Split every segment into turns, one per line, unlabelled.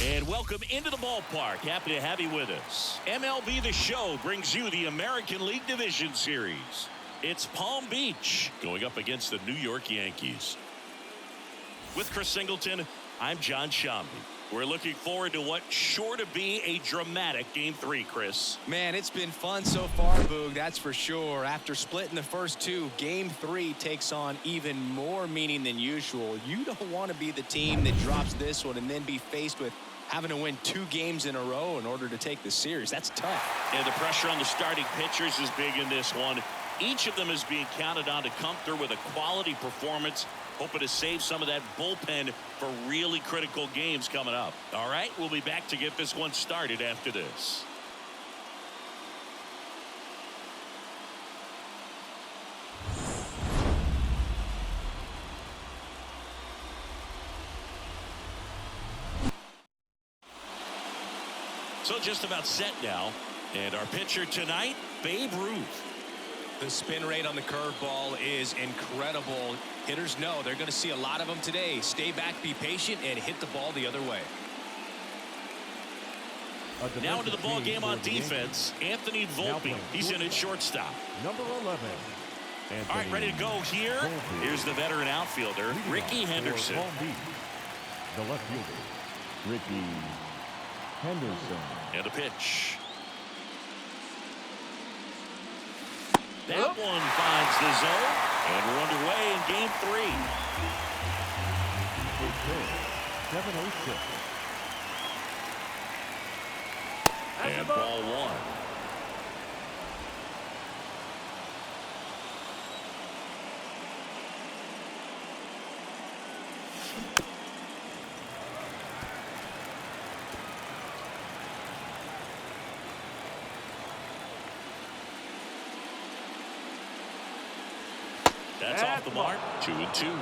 And welcome into the ballpark. Happy to have you with us. MLB The Show brings you the American League Division Series. It's Palm Beach going up against the New York Yankees. With Chris Singleton, I'm John Shambi. We're looking forward to what's sure to be a dramatic Game 3, Chris.
Man, it's been fun so far, Boog, that's for sure. After splitting the first two, Game 3 takes on even more meaning than usual. You don't want to be the team that drops this one and then be faced with having to win 2 games in a row in order to take the series. That's tough.
And the pressure on the starting pitchers is big in this one. Each of them is being counted on to come through with a quality performance, hoping to save some of that bullpen for really critical games coming up. All right, we'll be back to get this one started after this. So just about set now. And our pitcher tonight, Babe Ruth.
The spin rate on the curveball is incredible. Hitters know they're going to see a lot of them today. Stay back, be patient, and hit the ball the other way.
Now into the ball game on defense, Anthony Volpe. He's in at shortstop.
Number 11.
All right, ready to go here. Here's the veteran outfielder, Ricky Henderson.
The left fielder, Ricky Henderson.
And a pitch. That one finds the zone, and we're underway in Game 3.
Okay, 7:06.
And ball 1. That's off the mark. 2-2.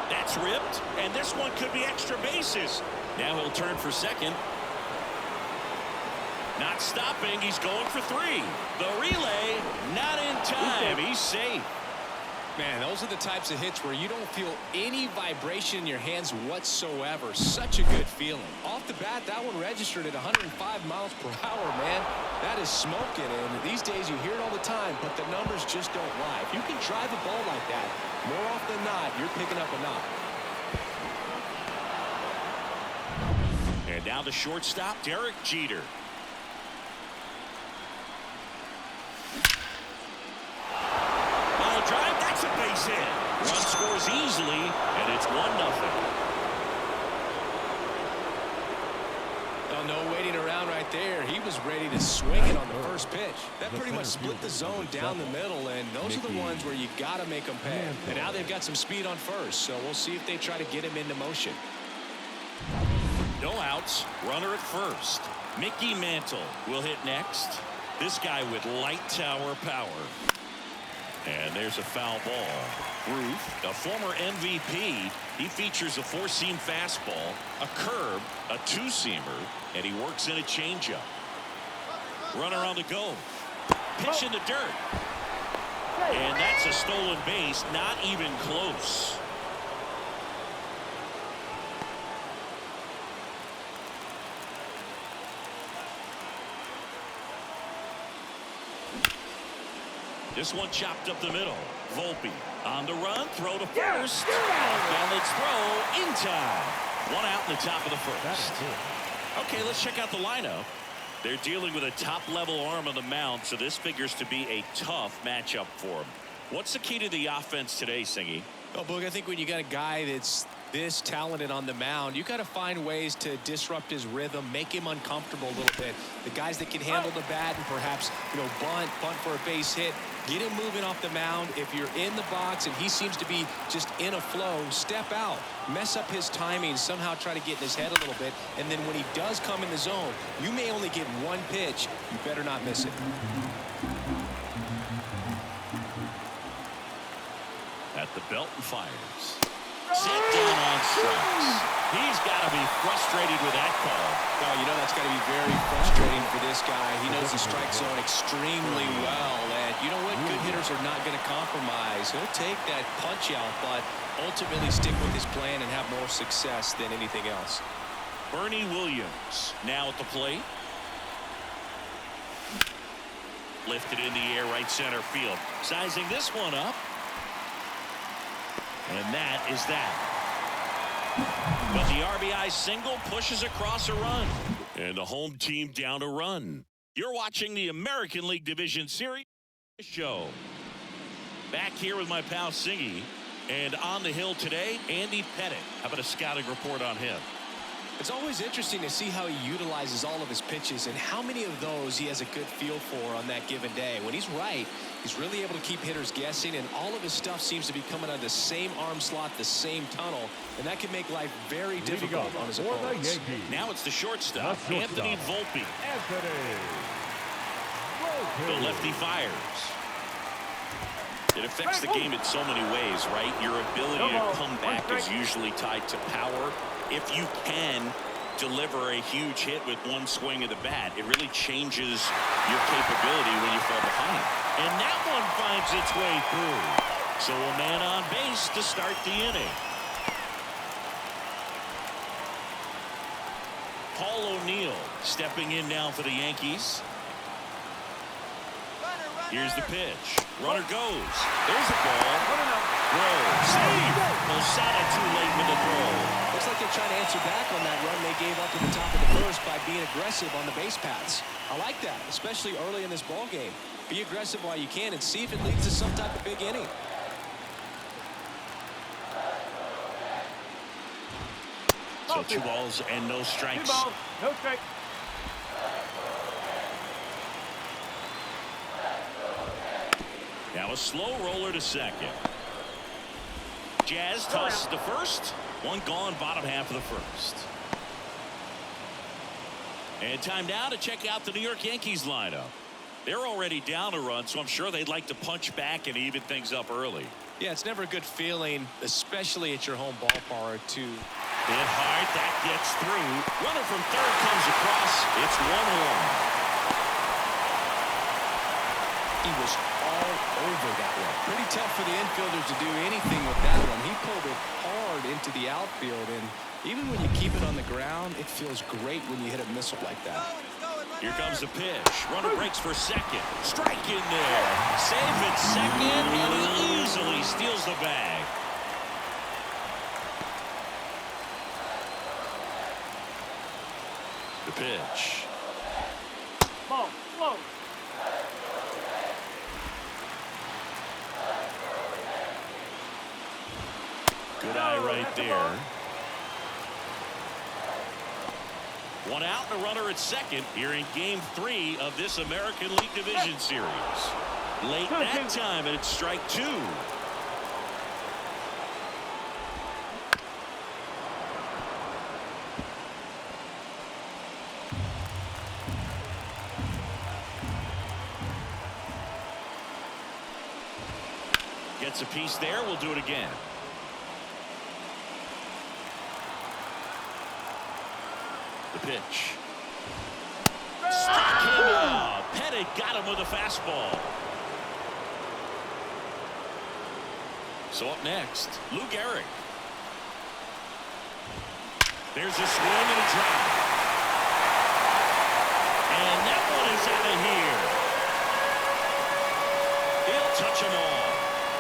That's ripped, and this one could be extra bases. Now he'll turn for second. Not stopping. He's going for 3. The relay, not in time. He's safe.
Man, those are the types of hits where you don't feel any vibration in your hands whatsoever. Such a good feeling. Off the bat, that one registered at 105 miles per hour, man. That is smoking, and these days you hear it all the time, but the numbers just don't lie. If you can drive a ball like that, more often than not, you're picking up a knock.
And now the shortstop, Derek Jeter. Drive, that's a base hit. Run scores easily, and it's 1-0.
Oh, no waiting around right there. He was ready to swing it on the first pitch. That pretty much split the zone down the middle, and those are the ones where you got to make them pay. And now they've got some speed on first, so we'll see if they try to get him into motion.
No outs, runner at first. Mickey Mantle will hit next. This guy with light tower power. And there's a foul ball. Ruth, a former MVP, he features a 4-seam fastball, a curve, a 2-seamer, and he works in a changeup. Runner on the go. Pitch in the dirt. And that's a stolen base, not even close. This one chopped up the middle. Volpe on the run, throw to first. Balance throw in time. 1 out in the top of the first. Okay, let's check out the lineup. They're dealing with a top-level arm on the mound, so this figures to be a tough matchup for them. What's the key to the offense today, Singy?
Well, Boog, I think when you got a guy that's this talented on the mound, you got to find ways to disrupt his rhythm, make him uncomfortable a little bit. The guys that can handle the bat and perhaps, bunt for a base hit, get him moving off the mound. If you're in the box and he seems to be just in a flow, step out, mess up his timing, somehow try to get in his head a little bit. And then when he does come in the zone, you may only get 1 pitch. You better not miss it.
At the belt and fires. Set down on strikes. He's got to be frustrated with that call.
Well, that's got to be very frustrating for this this guy. He knows the strike zone extremely well. And you know what? Good hitters are not going to compromise. He'll take that punch out, but ultimately stick with his plan and have more success than anything else.
Bernie Williams now at the plate. Lifted in the air, right center field. Sizing this one up. And that is that. But the RBI single pushes across a run. And the home team down a run. You're watching the American League Division Series show. Back here with my pal Singy. And on the hill today, Andy Pettit. How about a scouting report on him?
It's always interesting to see how he utilizes all of his pitches and how many of those he has a good feel for on that given day. When he's right, he's really able to keep hitters guessing, and all of his stuff seems to be coming out of the same arm slot, the same tunnel, and that can make life very difficult on his opponents.
Now it's the shortstop, Anthony Volpe. The lefty fires. It affects the game in so many ways, right? Your ability to come back is usually tied to power. If you can deliver a huge hit with one swing of the bat, it really changes your capability when you fall behind. And that one finds its way through. So a man on base to start the inning. Paul O'Neill stepping in now for the Yankees. Here's the pitch. Runner goes. There's a ball. Throw. Save. Posada too late with the throw.
Looks like they're trying to answer back on that run they gave up at the top of the first by being aggressive on the base paths. I like that, especially early in this ball game. Be aggressive while you can and see if it leads to some type of big inning.
So 2 balls and no strikes.
2 balls, no strikes.
Now a slow roller to second. Jazz tosses to first. One gone, bottom half of the first. And time now to check out the New York Yankees lineup. They're already down a run, so I'm sure they'd like to punch back and even things up early.
Yeah, it's never a good feeling, especially at your home ballpark, to
hit hard. That gets through. Runner from third comes across. It's 1-1.
He was all over that one. Pretty tough for the infielders to do anything with that one. He pulled it hard into the outfield, and even when you keep it on the ground, it feels great when you hit a missile like that.
Here comes the pitch. Runner breaks for second. Strike in there. Save at second, and he easily steals the bag. The pitch.
Ball, slow.
Good eye right there. One out and a runner at second here in Game 3 of this American League Division Series. Late that time, and it's strike 2. Gets a piece there. We'll do it again. The pitch. Struck him out. Pettit got him with a fastball. So up next, Lou Gehrig. There's a swing and a drop. And that one is out of here. He'll touch them all.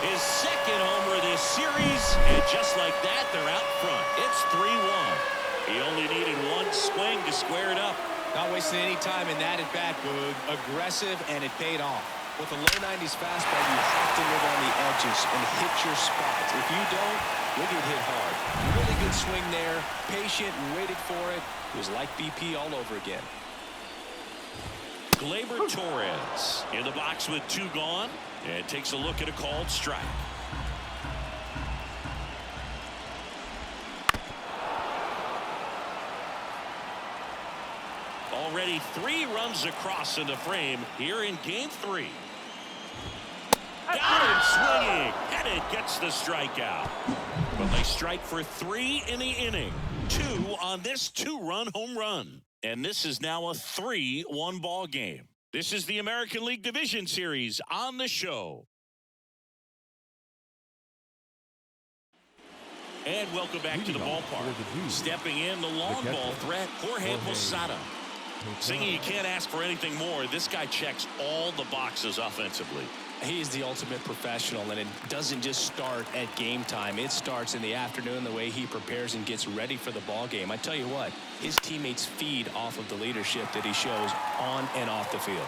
His second homer this series, and just like that, they're out front. It's 3-1. He only needed one swing to square it up.
Not wasting any time in that at-bat, Boog. Aggressive, and it paid off. With a low 90s fastball, you have to live on the edges and hit your spots. If you don't, you'll get hit hard. Really good swing there. Patient, waited for it. It was like BP all over again.
Gleyber Torres in the box with 2 gone, and takes a look at a called strike. Already 3 runs across in the frame here in Game 3. Got him swinging, and it gets the strikeout. But they strike for 3 in the inning. 2 on this 2-run home run. And this is now a 3-1 ball game. This is the American League Division Series on the show. And welcome back to the ballpark. Stepping in the long ball threat, Jorge Posada. Singing, you can't ask for anything more. This guy checks all the boxes offensively.
He is the ultimate professional, and it doesn't just start at game time. It starts in the afternoon, the way he prepares and gets ready for the ball game. I tell you what, his teammates feed off of the leadership that he shows on and off the field.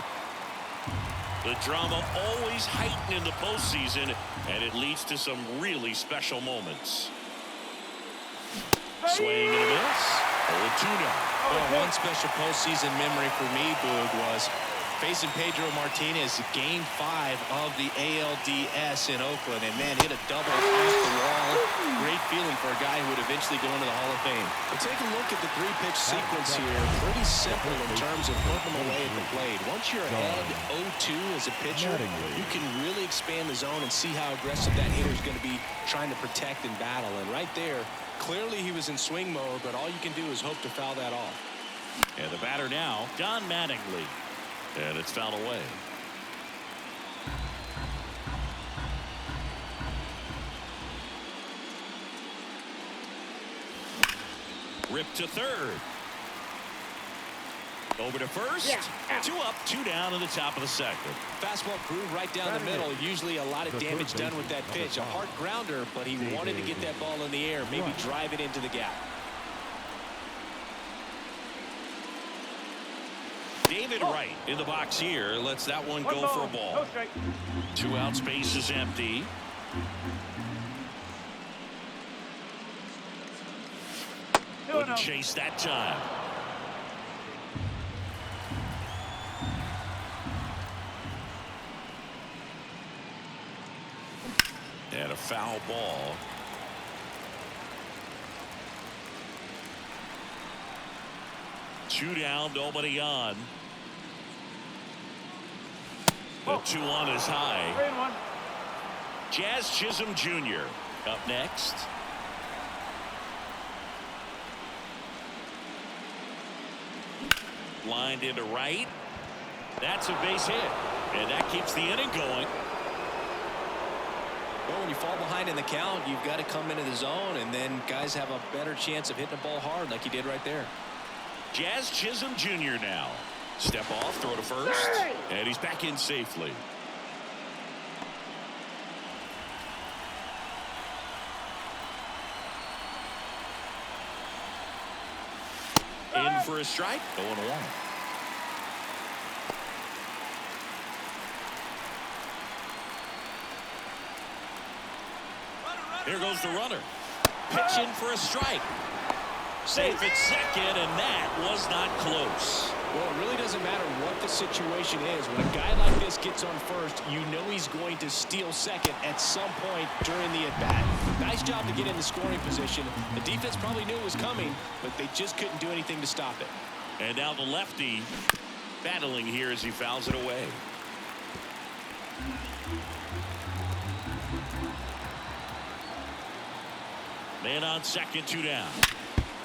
The drama always heightened in the postseason, and it leads to some really special moments. Swing and a miss. 0-2 now.
Well, one special postseason memory for me, Boog, was facing Pedro Martinez, Game 5 of the ALDS in Oakland, and man, hit a double off the wall. Great feeling for a guy who would eventually go into the Hall of Fame. But take a look at the three-pitch sequence here. Pretty simple in terms of putting them away at the plate. Once you're ahead 0-2 as a pitcher, you can really expand the zone and see how aggressive that hitter is going to be trying to protect and battle. And right there, clearly he was in swing mode, but all you can do is hope to foul that off.
And the batter now, Don Mattingly. And it's fouled away. Ripped to third. Over to first.
Yeah.
2 up, 2 down in the top of the second.
Fastball groove right down the middle. Usually a lot of damage done with that pitch. A hard grounder, but he wanted to get that ball in the air, maybe drive it into the gap.
David Wright in the box here lets that one go for a ball.
No strike.
2 out, space is empty. Wouldn't chase that time. And a foul ball. Two down, nobody on. The 2-1 is high.
3-1.
Jazz Chisholm Jr. up next. Lined into right. That's a base hit. And that keeps the inning going.
Well, when you fall behind in the count, you've got to come into the zone, and then guys have a better chance of hitting the ball hard like he did right there.
Jazz Chisholm Jr. now. Step off, throw to first, and he's back in safely. In for a strike, 0-1. Here goes the runner. Pitch in for a strike. Safe at second, and that was not close.
Well, it really doesn't matter what the situation is. When a guy like this gets on first, you know he's going to steal second at some point during the at-bat. Nice job to get in the scoring position. The defense probably knew it was coming, but they just couldn't do anything to stop it.
And now the lefty battling here as he fouls it away. Man on second, 2 down.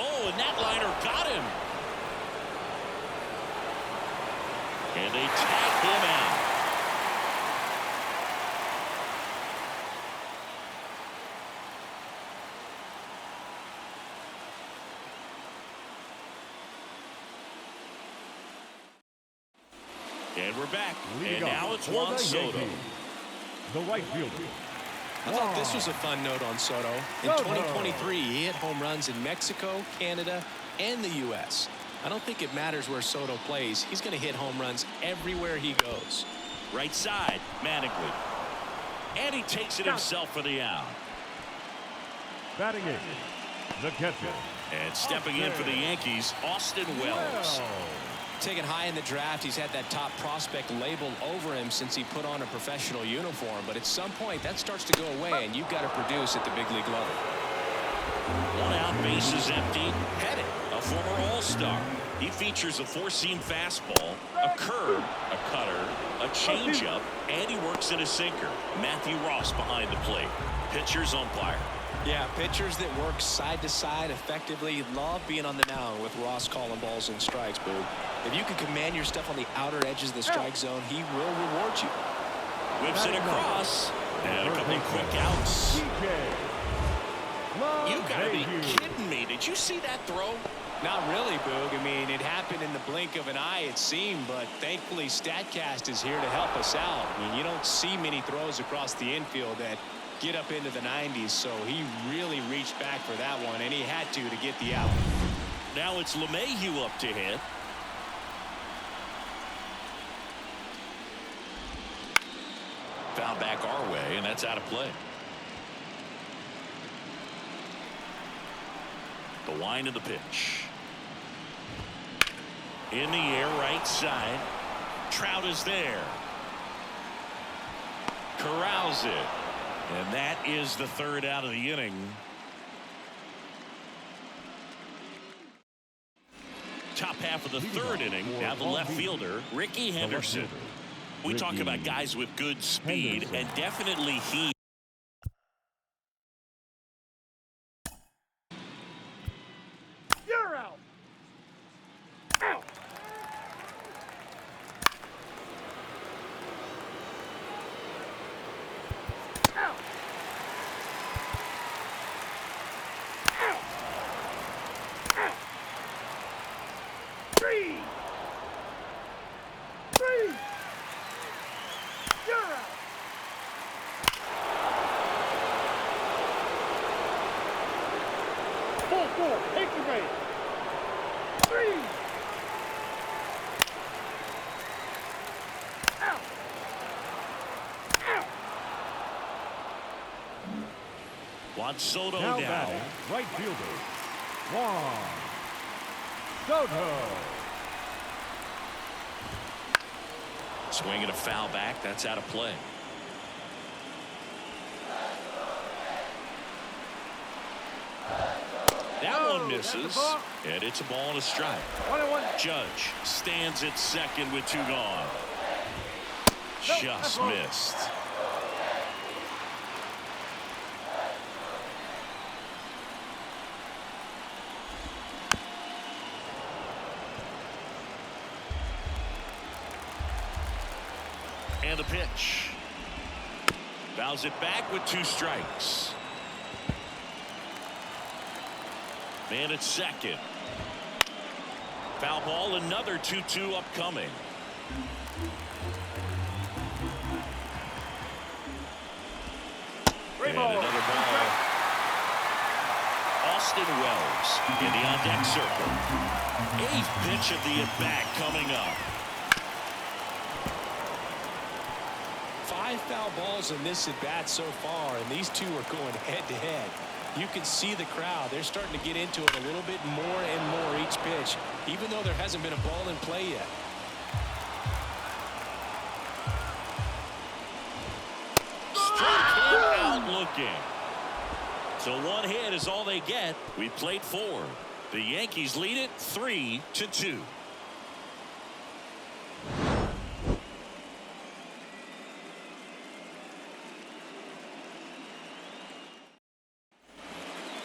Oh, and that liner got him. And they tag him out. And we're back. And now it's Juan Soto.
The right fielder.
I thought this was a fun note on Soto. In 2023, he hit home runs in Mexico, Canada, and the U.S. I don't think it matters where Soto plays. He's going to hit home runs everywhere he goes.
Right side, Mattingly. And he takes it himself for the out.
Batting in, the catcher.
And stepping in for the Yankees, Austin Wells.
Taken high in the draft, he's had that top prospect label over him since he put on a professional uniform. But at some point, that starts to go away, and you've got to produce at the big league level.
1 out, bases empty. Pettit, a former All-Star. He features a 4-seam fastball, a curve, a cutter, a changeup, and he works in a sinker. Matthew Ross behind the plate. Pitcher's umpire.
Yeah, pitchers that work side to side effectively love being on the mound with Ross calling balls and strikes, Boog. If you can command your stuff on the outer edges of the strike zone, he will reward you.
Whips it across. And a couple quick outs. You gotta be kidding me. Did you see that throw?
Not really, Boog. I mean, it happened in the blink of an eye, it seemed, but thankfully StatCast is here to help us out. I mean, you don't see many throws across the infield that get up into the 90s, so he really reached back for that one, and he had to get the out.
Now it's LeMahieu up to hit. Foul back our way, and that's out of play. The wind of the pitch. In the air, right side. Trout is there. Corrals it. And that is the third out of the inning. Top half of the third inning. Now the left fielder, Ricky Henderson. We talk about guys with good speed, and definitely he.
You're out. Out. Out. Out. Out. 3. 3. You're out. Four. Take your base. 3. Out. Out.
Juan Soto
Now
down.
batting, right fielder, Juan Soto.
Swinging a foul back. That's out of play. That one misses, and it's a ball and a strike.
1-1.
Judge stands at second with 2 gone. Just missed. And the pitch. Fouls it back with 2 strikes. Man at second. Foul ball, another 2-2 upcoming. And another ball. Austin Wells in the on-deck circle. 8th pitch of the at-bat coming up.
5 foul balls in this at-bat so far, and these two are going head-to-head. You can see the crowd. They're starting to get into it a little bit more and more each pitch, even though there hasn't been a ball in play yet.
Struck him out looking. So 1 hit is all they get. We played 4. The Yankees lead it 3-2.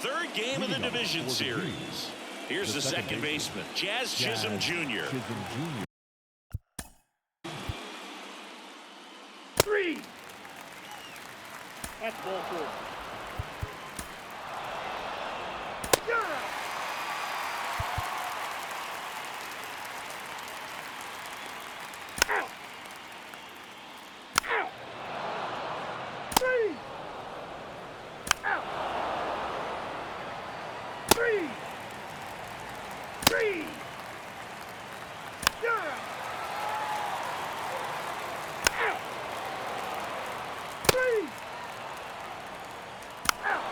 Third game of the division series. Here's the second baseman, Jazz Chisholm Jr.
3. That's ball 4. You're out. Out. Out. 3. Out. 3. 3. You're out. Out. 3. Out. Out.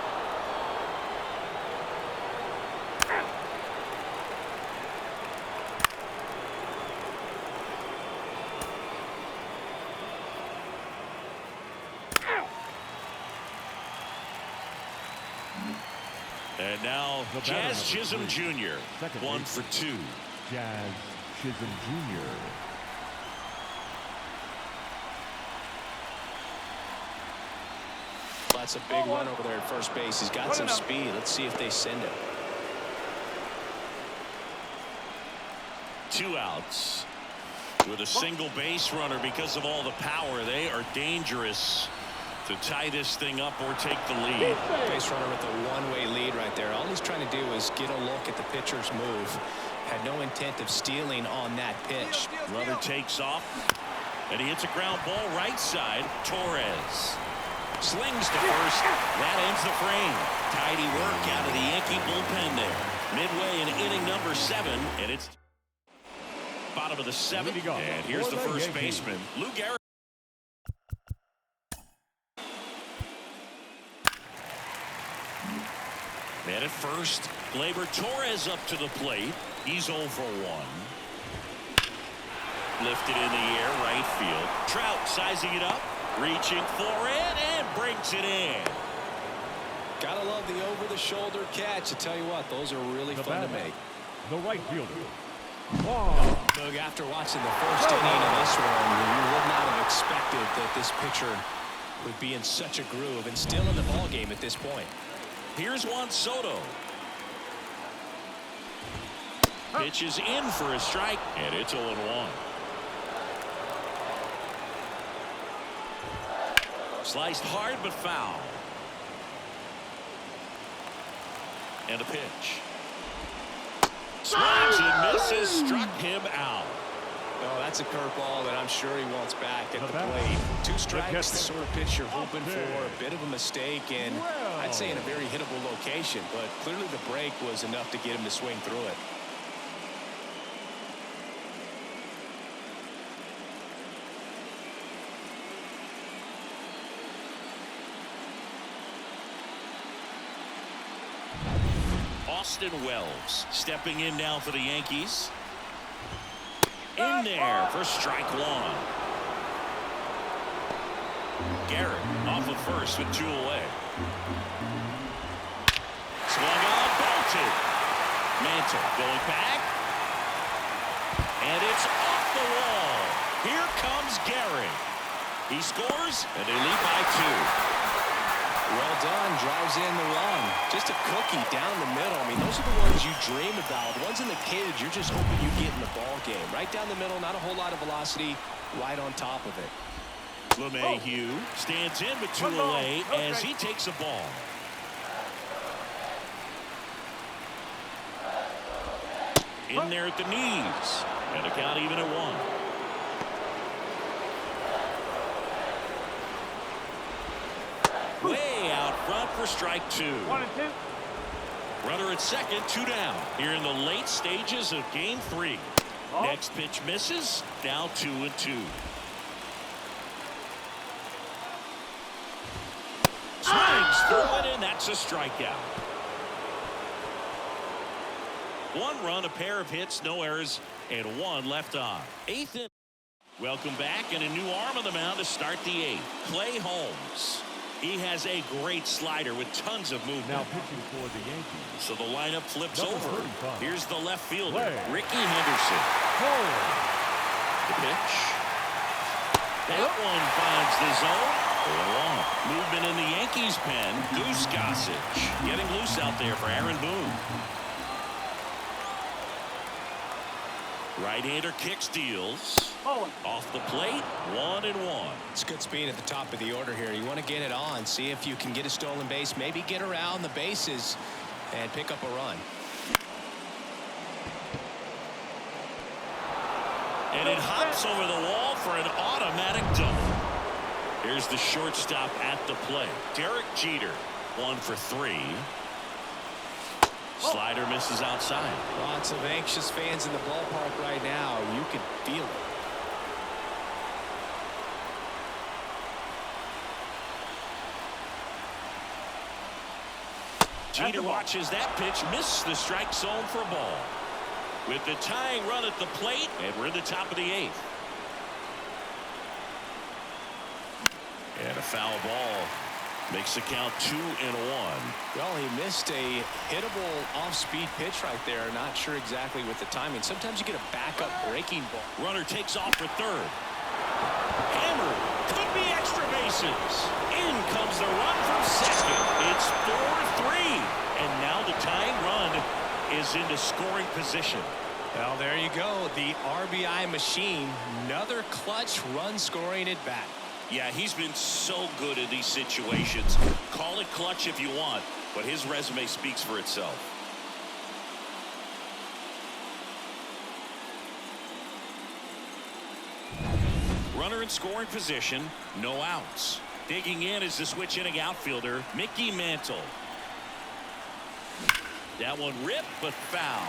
Out.
And now
The batter,
Jazz
number
Chisholm
3.
Jr.
Second
1
baseman.
for 2.
Jazz Chisholm Jr.
that's a big run over there at first base. He's got some speed. Let's see if they send him.
2 outs. With a single base runner because of all the power. They are dangerous to tie this thing up or take the lead.
Base runner with a one-way lead right there. All he's trying to do is get a look at the pitcher's move. Had no intent of stealing on that pitch.
Runner takes off, and he hits a ground ball right side. Torres slings to first. That ends the frame. Tidy work out of the Yankee bullpen there. Midway in inning number 7, and it's bottom of the 7th. And here's the first baseman, Lou Gehrig. Man at first, Gleyber Torres up to the plate. He's 0 for 1. Lifted in the air, right field. Trout sizing it up, reaching for it, and brings it in.
Gotta love the over-the-shoulder catch. I tell you what, those are really fun to make.
The right fielder.
Doug, after watching the first inning of this one, you would not have expected that this pitcher would be in such a groove and still in the ball game at this point.
Here's Juan Soto. Pitches in for a strike, and it's 0-1. Sliced hard but foul. And a pitch. Swings and misses, struck him out.
Oh, that's a curveball that I'm sure he wants back at the plate. 2 strikes, the sort of pitch you're hoping for. A bit of a mistake, and I'd say in a very hittable location, but clearly the break was enough to get him to swing through it.
Austin Wells stepping in now for the Yankees. In there for strike 1. Garrett off of first with 2 away. Swung on, belted. Mantle going back. And it's off the wall. Here comes Garrett. He scores, and they lead by 2.
Well done, drives in the run. Just a cookie down the middle. I mean, those are the ones you dream about. The ones in the cage, you're just hoping you get in the ball game. Right down the middle, not a whole lot of velocity, right on top of it.
LeMahieu stands in with 2 away as he takes a ball. In there at the knees. And a count even at 1. Way out front for strike 2.
1 and 2.
Runner at second, 2 down. Here in the late stages of game 3. Next pitch misses. Now 2 and 2. Swings through it, and that's a strikeout. 1 run, a pair of hits, no errors, and 1 left on. 8th inning. Welcome back, and a new arm on the mound to start the 8th. Clay Holmes. He has a great slider with tons of movement.
Now pitching for the Yankees.
So the lineup flips
Number
over.
35.
Here's the left fielder,
Clay.
Ricky Henderson. The pitch. That one finds the zone. 0-1. Movement in the Yankees pen. Goose Gossage getting loose out there for Aaron Boone. Right-hander kicks, deals. Off the plate, 1 and 1.
It's good speed at the top of the order here. You want to get it on, see if you can get a stolen base, maybe get around the bases and pick up a run.
And it hops over the wall for an automatic double. Here's the shortstop at the plate. Derek Jeter, 1 for 3. Slider misses outside.
Lots of anxious fans in the ballpark right now. You can feel it.
Jeter watches that pitch, miss the strike zone for a ball. With the tying run at the plate, and we're in the top of the 8th. And a foul ball makes the count 2 and 1.
Well, he missed a hittable off-speed pitch right there. Not sure exactly with the timing. Sometimes you get a backup breaking ball.
Runner takes off for third. Hammered. Could be extra base bases. In comes the run from second. It's 4-3. And now the tying run is into scoring position.
Well, there you go. The RBI machine. Another clutch run scoring at bat.
Yeah, he's been so good in these situations. Call it clutch if you want, but his resume speaks for itself. Runner in scoring position, no outs. Digging in is the switch inning outfielder, Mickey Mantle. That one ripped, but foul.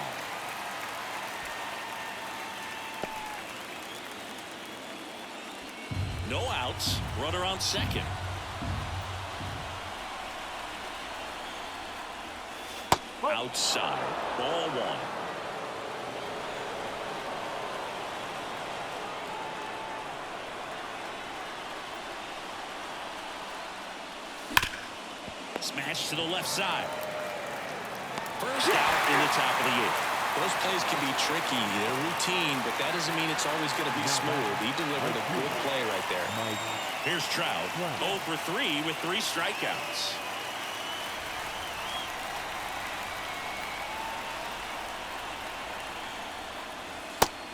No outs, runner on second. Outside, ball one. Smash to the left side. First out in the top of the eighth.
Those plays can be tricky. They're routine, but that doesn't mean it's always going to be smooth. He delivered a good play right there.
Here's Trout, 0 for 3 with 3 strikeouts.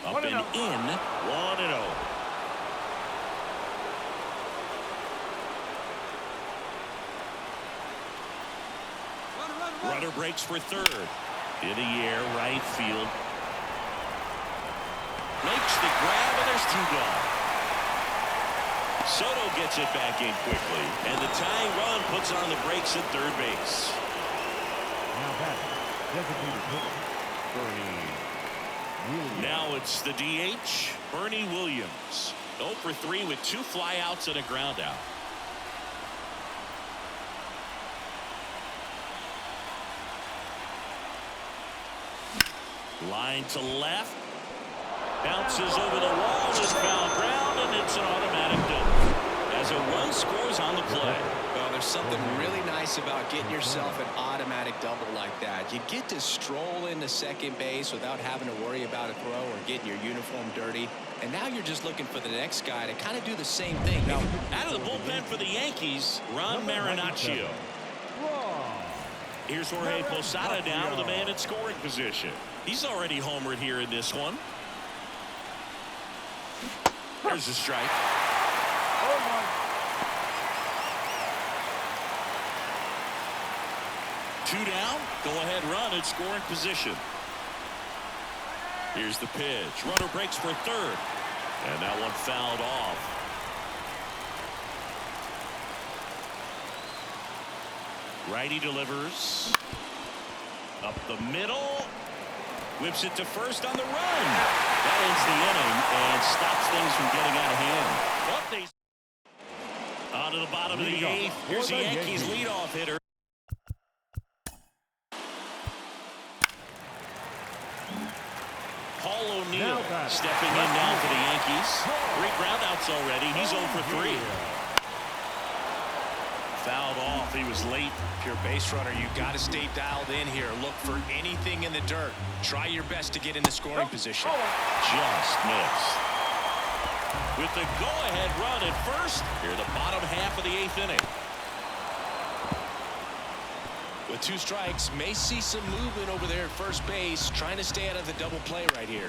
Up and in, 1-0. Runner breaks for third. In the air, right field. Makes the grab, and there's 2 gone. Soto gets it back in quickly, and the tying run puts on the brakes at third base.
Now batting, designated hitter, Bernie Williams.
Now it's the DH, Bernie Williams. 0 for 3 with 2 flyouts and a ground out. Line to left. Bounces over the wall and foul ground, and it's an automatic double. As a run scores on the play.
Well, there's something really nice about getting yourself an automatic double like that. You get to stroll into second base without having to worry about a throw or getting your uniform dirty. And now you're just looking for the next guy to kind of do the same thing. Now,
out of the bullpen for the Yankees, Ron Marinaccio. Here's Jorge Posada down with a man in scoring position. He's already homered here in this one. There's a strike. 2 down. Go ahead run in scoring position. Here's the pitch. Runner breaks for third. And that one fouled off. Righty delivers. Up the middle. Whips it to first on the run. That ends the inning and stops things from getting out of hand. On to the bottom of the 8th. Here's the Yankees leadoff hitter. Paul O'Neill stepping in now for the Yankees. 3 groundouts already. He's 0 for 3. Fouled off. He was late.
if you're a base runner, you got to stay dialed in here. Look for anything in the dirt. Try your best to get into scoring position.
Just missed. With the go-ahead run at first, here the bottom half of the 8th inning.
With 2 strikes, may see some movement over there at first base, trying to stay out of the double play right here.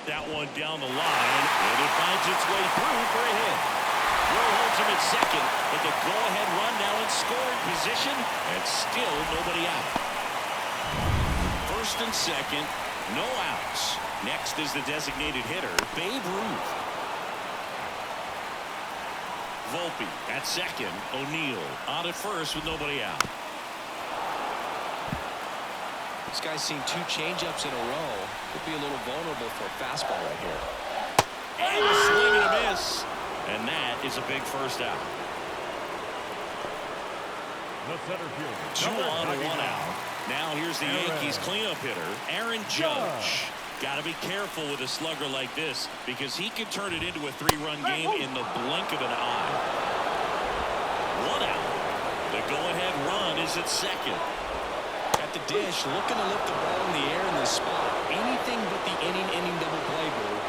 That one down the line, and it finds its way through for a hit. Will holds him at second, but the go-ahead run now in scoring position, and still nobody out. First and second, no outs. Next is the designated hitter, Babe Ruth. Volpe at second, O'Neill on at first with nobody out.
This guy's seen 2 changeups in a row. Could be a little vulnerable for a fastball right here.
And a swing and a miss. And that is a big first out.
The center fielder.
2 on, 1 out. Now here's the Yankees cleanup hitter, Aaron Judge. Got to be careful with a slugger like this because he can turn it into a 3-run game in the blink of an eye. 1 out. The go-ahead run is at second.
At the dish, looking to lift the ball in the air in this spot. Anything but the inning double play, Blue.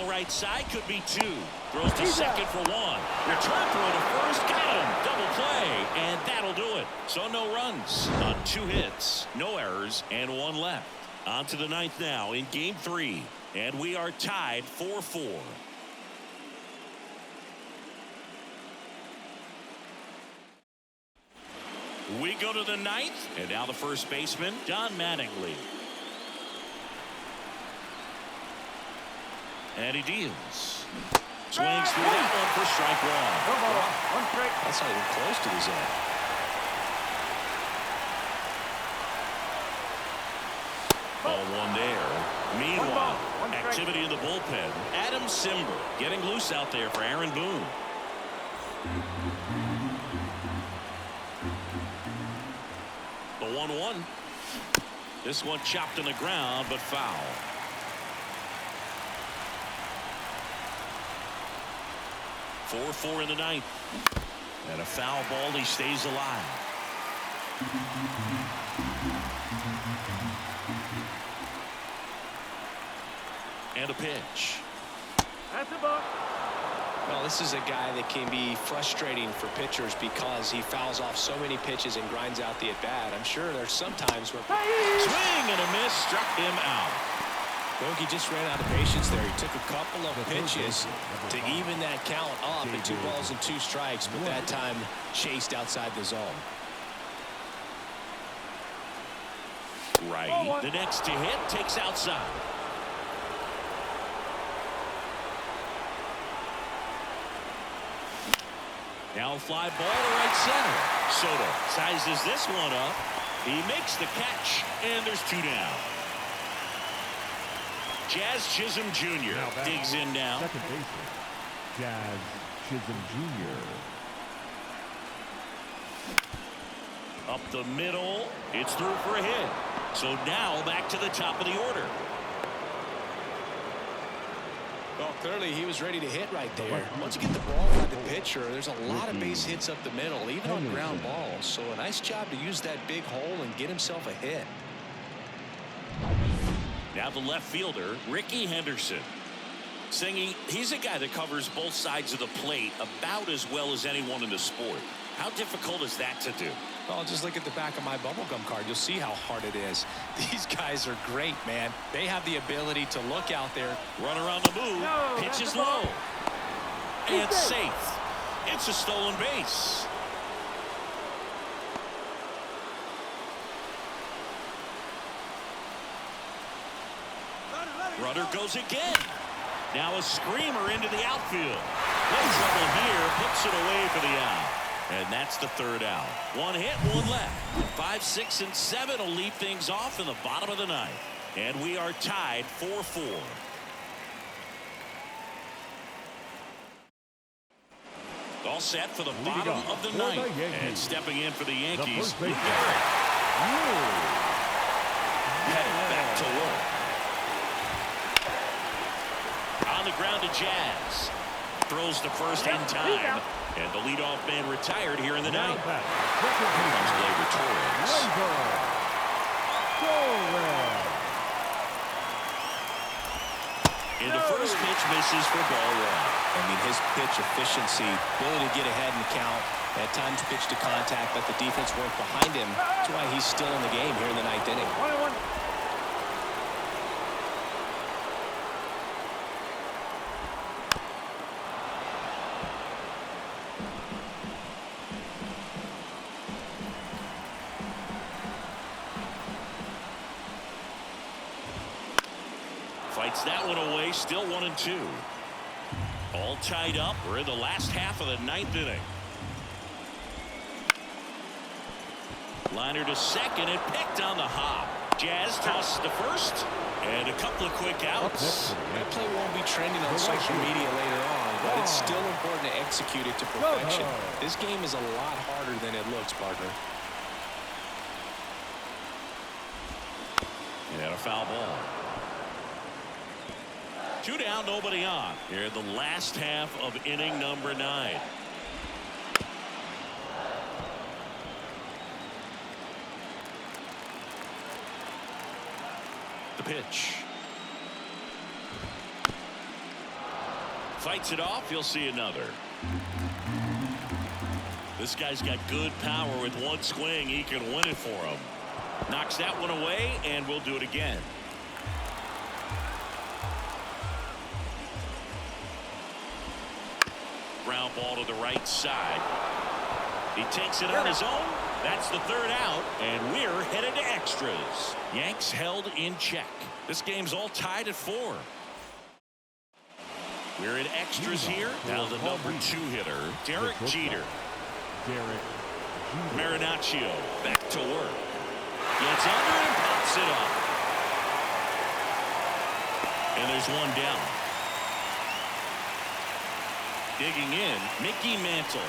ball right side, could be 2. Throws to second for 1. Return throw to first, got him. Double play, and that'll do it. So no runs on 2 hits, no errors, and 1 left. On to the 9th now in game 3, and we are tied 4-4. We go to the 9th, and now the first baseman, Don Mattingly. And he deals. Swings through that one for strike 1.
One strike.
That's not even close to the zone.
Ball 1 there. Meanwhile,
One strike.
activity in the bullpen. Adam Simber getting loose out there for Aaron Boone. The 1-1. This one chopped in the ground, but foul. Four in the 9th. And a foul ball. He stays alive. And a pitch.
That's a ball.
Well, this is a guy that can be frustrating for pitchers because he fouls off so many pitches and grinds out the at-bat. I'm sure there's some times where
Swing and a miss, struck him out.
Bogey just ran out of patience there. He took a couple of pitches to even that count up at 2 balls and 2 strikes, but that time chased outside the zone.
Right. The next to hit takes outside. Now a fly ball to right center. Soto sizes this one up. He makes the catch, and there's 2 down. Jazz Chisholm Jr. digs in now.
Second baseman, Jazz Chisholm Jr.
Up the middle. It's through for a hit. So now back to the top of the order.
Well, clearly he was ready to hit right there. Once you get the ball by the pitcher, there's a lot of base hits up the middle, even on ground balls. So a nice job to use that big hole and get himself a hit.
Now the left fielder, Ricky Henderson. Singy, he's a guy that covers both sides of the plate about as well as anyone in the sport. How difficult is that to do?
Well, just look at the back of my bubblegum card. You'll see how hard it is. These guys are great, man. They have the ability to look out there.
Run around the move.
No,
Pitch is
that's the ball.
low. And safe. It's a stolen base. Runner goes again. Now a screamer into the outfield. No trouble here. Puts it away for the out. And that's the 3rd out. 1 hit, 1 left. 5, 6, and 7 will lead things off in the bottom of the 9th. And we are tied 4-4. All set for the bottom of the 9th. And stepping in for the Yankees, Garrett. Headed back to work. On the ground to Jazz. Throws to first in time. And the leadoff man retired here in the 9th. Here comes Gleyber Torres. And the first pitch misses for ball 1.
I mean, his pitch efficiency, ability to get ahead in the count, at times pitch to contact, let the defense work behind him. That's why he's still in the game here in the 9th inning.
1-1.
Fights that one away, still 1-2. All tied up. We're in the last half of the 9th inning. Liner to second and picked on the hop. Jazz tosses to first. And a couple of quick outs.
That play won't be trending on social media later on, but it's still important to execute it to perfection. This game is a lot harder than it looks, partner.
And a foul ball. 2 down, nobody on. Here in the last half of inning number 9. The pitch. Fights it off. He'll see another. This guy's got good power. With one swing, he can win it for him. Knocks that one away, and we'll do it again. Ground ball to the right side. He takes it on his own. That's the third out, and we're headed to extras. Yanks held in check. This game's all tied at 4. We're in extras here. Now the number 2 hitter, Derek Jeter. Marinaccio back to work. Gets under and pops it up. And there's one down. Digging in, Mickey Mantle,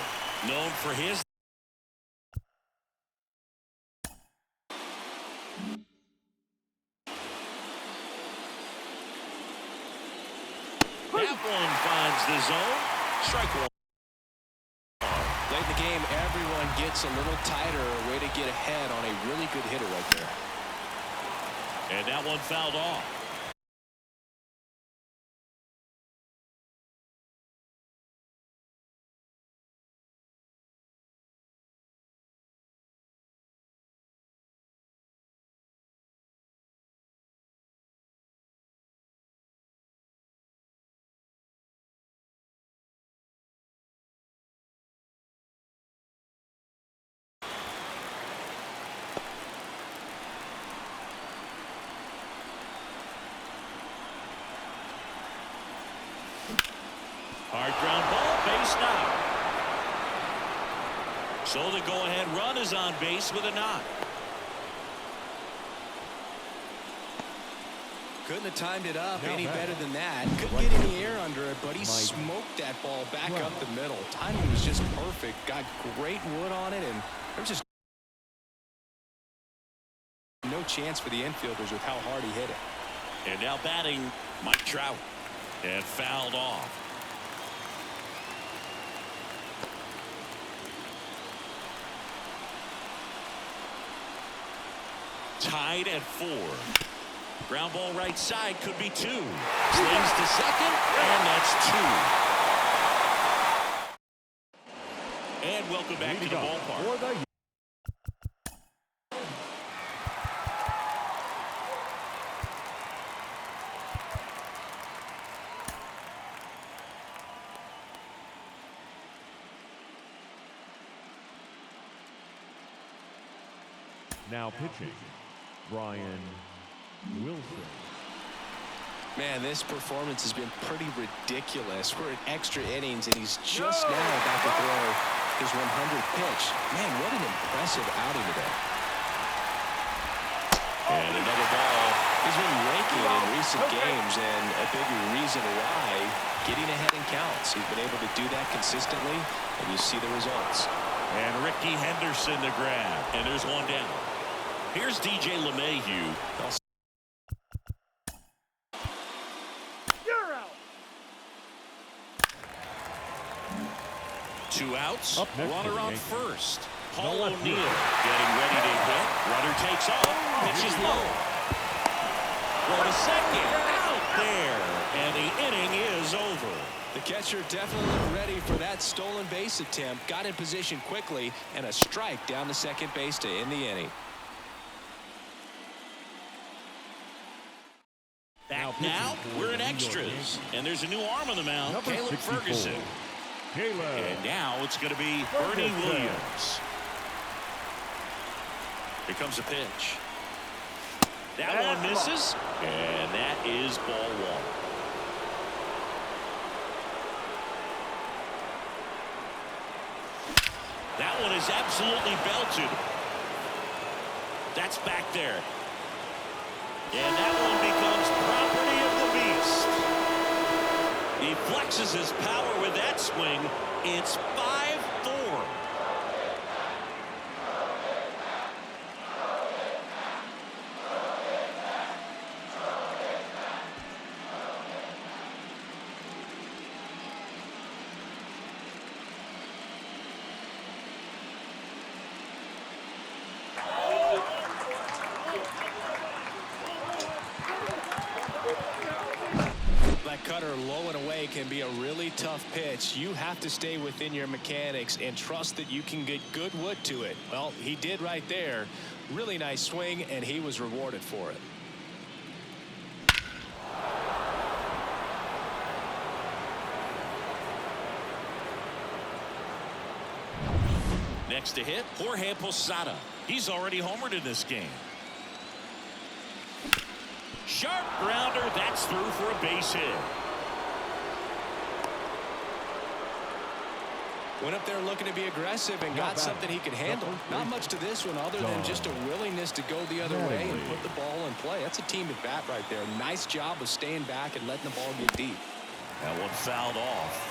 known for his. That one finds the zone. Strike one.
Late in the game, everyone gets a little tighter. A way to get ahead on a really good hitter right there.
And that one fouled off. Hard ground ball, base knock. So the go-ahead run is on base with a knock.
Couldn't have timed it up any better than that. Couldn't get any air under it, but he smoked that ball back up the middle. Timing was just perfect. Got great wood on it, and there was just no chance for the infielders with how hard he hit it.
And now batting, Mike Trout. And fouled off. Tied at 4. Ground ball right side, could be 2. Slings to second, and that's 2. And welcome back to the ballpark.
Now pitching, Brian Wilson.
Man, this performance has been pretty ridiculous. We're in extra innings, and he's just now about to throw his 100th pitch. Man, what an impressive outing today.
And another ball.
He's been raking in recent games, and a big reason why, getting ahead in counts. He's been able to do that consistently, and you see the results.
And Ricky Henderson the grab, and there's one down. Here's DJ LeMahieu.
You're out.
2 outs.
Runner
on first. Paul O'Neill getting ready to hit. Runner takes off. Pitches low. Throw to second. Out there. And the inning is over.
The catcher definitely looked ready for that stolen base attempt. Got in position quickly, and a strike down to second base to end the inning.
Now we're in extras, and there's a new arm on the mound, Caleb Ferguson. And now it's going to be Bernie Williams. Here comes a pitch. That one misses, and that is ball 1. That one is absolutely belted. That's back there. And that one becomes property of the beast. He flexes his power with that swing. It's 5-4.
That cutter low and away can be a really tough pitch. You have to stay within your mechanics and trust that you can get good wood to it. Well, he did right there. Really nice swing, and he was rewarded for it.
Next to hit, Jorge Posada. He's already homered in this game. Sharp grounder. That's through for a base hit.
Went up there looking to be aggressive and got something he could handle. Not much to this one other than just a willingness to go the other way and put the ball in play. That's a team at bat right there. Nice job of staying back and letting the ball get deep.
That one fouled off.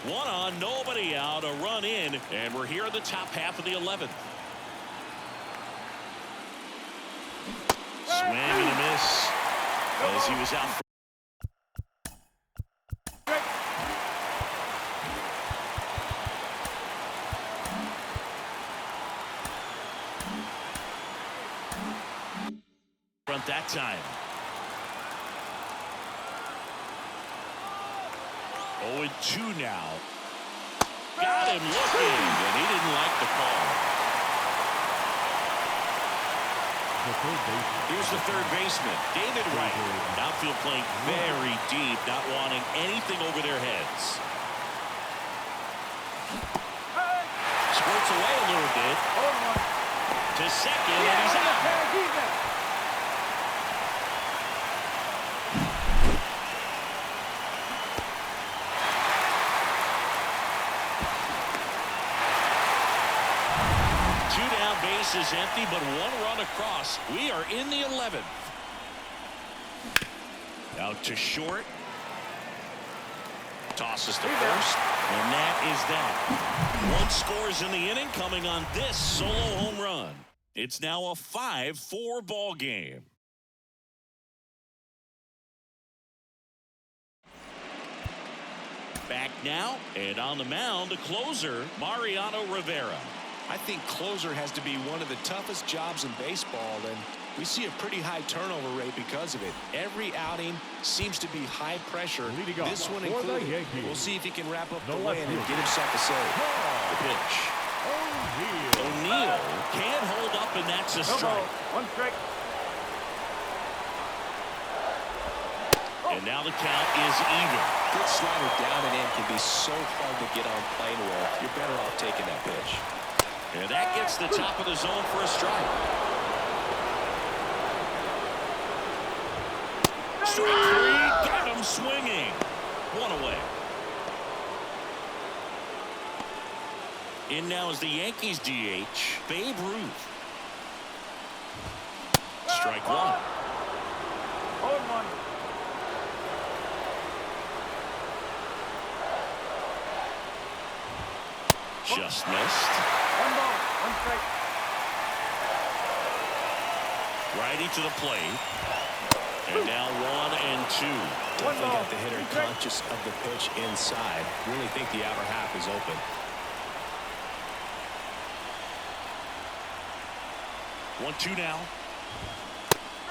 One on, nobody out, a run in, and we're here in the top half of the 11th. Swing and a miss as he was out. Front that time. 0-2 now. Got him looking, and he didn't like the call. Here's the third baseman, David Wright. Outfield playing very deep, not wanting anything over their heads. Squirts away a little bit. To second, and he's out. Is empty, but one run across. We are in the 11th. Out to short. Tosses to first, and that is that. One scores in the inning, coming on this solo home run. It's now a 5-4 ball game. Back now, and on the mound, the closer, Mariano Rivera.
I think closer has to be one of the toughest jobs in baseball, and we see a pretty high turnover rate because of it. Every outing seems to be high pressure. This one included. We'll see if he can wrap up the win and get himself a save.
The pitch. O'Neal can't hold up, and that's a strike.
One strike.
And now the count is even.
Good slider down and in can be so hard to get on plane with. You're better off taking that pitch.
And that gets the top of the zone for a strike. Strike three, got him swinging. One away. In now is the Yankees DH, Babe Ruth. Strike one.
0-1.
Just missed.
One ball, one strike.
Righty to the plate. And now 1-2.
Definitely got the hitter conscious of the pitch inside. Really think the outer half is open.
1-2 now.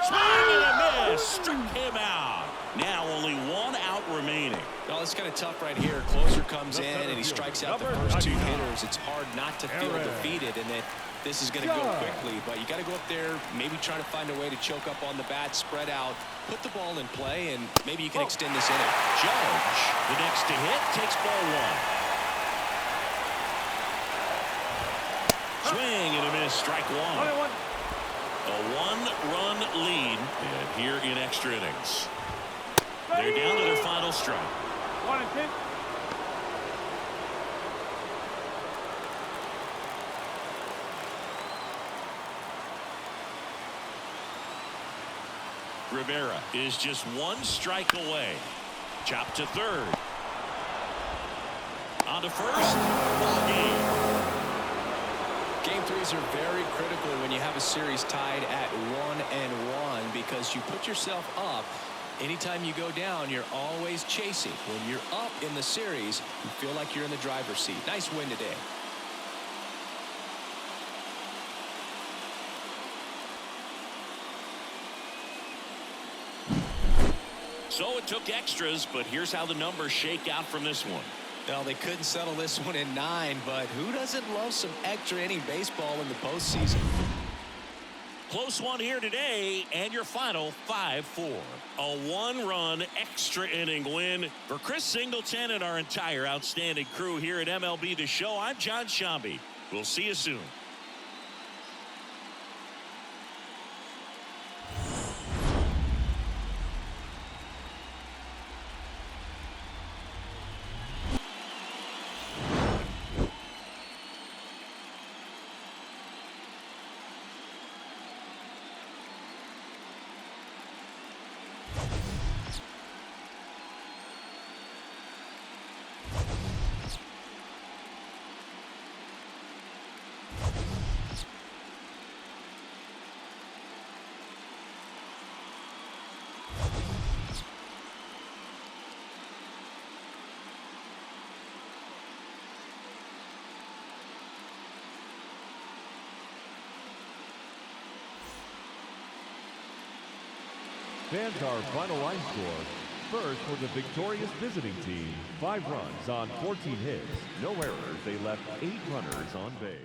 Swing and a miss. Struck him out. Now only one out remaining.
Well, it's kind of tough right here. Closer comes in and he strikes out the first two hitters. It's hard not to feel defeated and that this is going to go quickly. But you got to go up there, maybe try to find a way to choke up on the bat, spread out, put the ball in play, and maybe you can extend this inning.
Judge, the next to hit, takes ball one. Swing and a miss. Strike one. A one-run lead, and here in extra innings. They're down to their final strike.
1-2.
Rivera is just one strike away. Chop to third. On to first. Ball game.
Game threes are very critical when you have a series tied at 1-1 because you put yourself up. Anytime you go down, you're always chasing. When you're up in the series, you feel like you're in the driver's seat. Nice win today.
So it took extras, but here's how the numbers shake out from this one.
Well, they couldn't settle this one in 9, but who doesn't love some extra inning baseball in the postseason?
Close one here today, and your final 5-4. A 1-run extra inning win for Chris Singleton and our entire outstanding crew here at MLB The Show. I'm John Shambi. We'll see you soon.
Fans, our final line score. First, for the victorious visiting team, 5 runs on 14 hits. No errors. They left 8 runners on base.